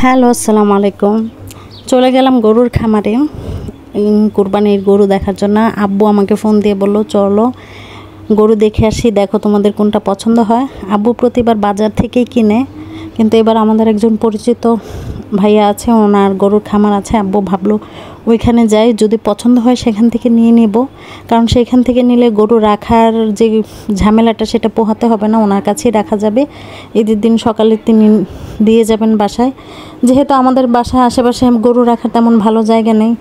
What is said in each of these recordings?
Hello, আসসালামু আলাইকুম। চলে গেলাম গরুর খামারে কুরবানির গরু দেখার জন্য। আব্বু আমাকে ফোন দিয়ে বলল, চলো গরু দেখে আসি, দেখো তোমাদের কোনটা পছন্দ হয়। আব্বু প্রতিবার বাজার থেকেই কিনে, কিন্তু এবার আমাদের একজন পরিচিত ভাইয়া আছে, ওনার গরুর খামার আছে। আব্বু ভাবলো ওইখানে যাই, যদি পছন্দ হয় সেখান থেকে নিয়ে নেব, কারণ সেখান থেকে নিলে গরু রাখার যে ঝামেলাটা সেটা পোহাতে হবে না, ওনার কাছেই রাখা যাবে। ঈদের দিন সকালে তিনি দিয়ে যাবেন বাসায়। যেহেতু আমাদের বাসায় আশেপাশে গরু রাখার তেমন ভালো জায়গা নেই,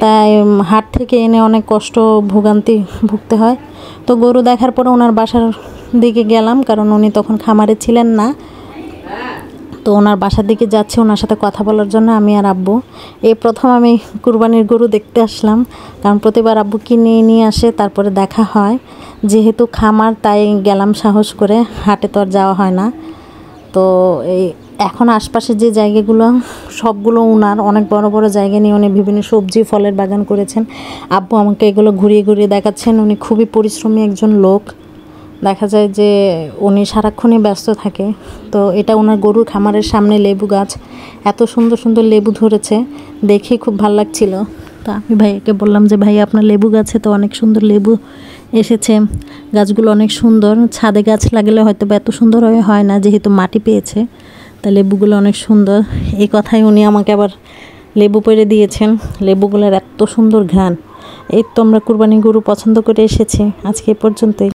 তাই হাট থেকে এনে অনেক কষ্ট ভোগান্তি ভুগতে হয়। তো গরু দেখার পরে ওনার বাসার দিকে গেলাম, কারণ উনি তখন খামারে ছিলেন না। তো ওনার বাসার দিকে যাচ্ছি ওনার সাথে কথা বলার জন্য, আমি আর আব্বু। এই প্রথম আমি কুরবানির গরু দেখতে আসলাম, কারণ প্রতিবার আব্বু কিনে নিয়ে আসে, তারপরে দেখা হয়। যেহেতু খামার, তাই গেলাম সাহস করে, হাটে তো আর যাওয়া হয় না। তো এই এখন আশপাশে যে জায়গাগুলো সবগুলো ওনার, অনেক বড় বড় জায়গা নিয়ে উনি বিভিন্ন সবজি ফলের বাগান করেছেন। আব্বু আমাকে এগুলো ঘুরিয়ে ঘুরিয়ে দেখাচ্ছেন। উনি খুবই পরিশ্রমী একজন লোক, দেখা যায় যে উনি সারাক্ষণই ব্যস্ত থাকে। তো এটা ওনার গরুর খামারের সামনে লেবু গাছ, এত সুন্দর সুন্দর লেবু ধরেছে, দেখে খুব ভালো লাগছিল। তো আমি ভাইয়াকে বললাম যে ভাই, আপনার লেবু গাছে তো অনেক সুন্দর লেবু এসেছে, গাছগুলো অনেক সুন্দর, ছাদে গাছ লাগালে হয়তো এত সুন্দর হয় না, যেহেতু মাটি পেয়েছে, তা লেবুগুলো অনেক সুন্দর। এই কথাই উনি আমাকে আবার লেবু পেড়ে দিয়েছেন। লেবুগুলোর এত সুন্দর ঘ্রাণ। এই তো আমরা কুরবানি গরু পছন্দ করে এসেছি। আজকে এ পর্যন্তই।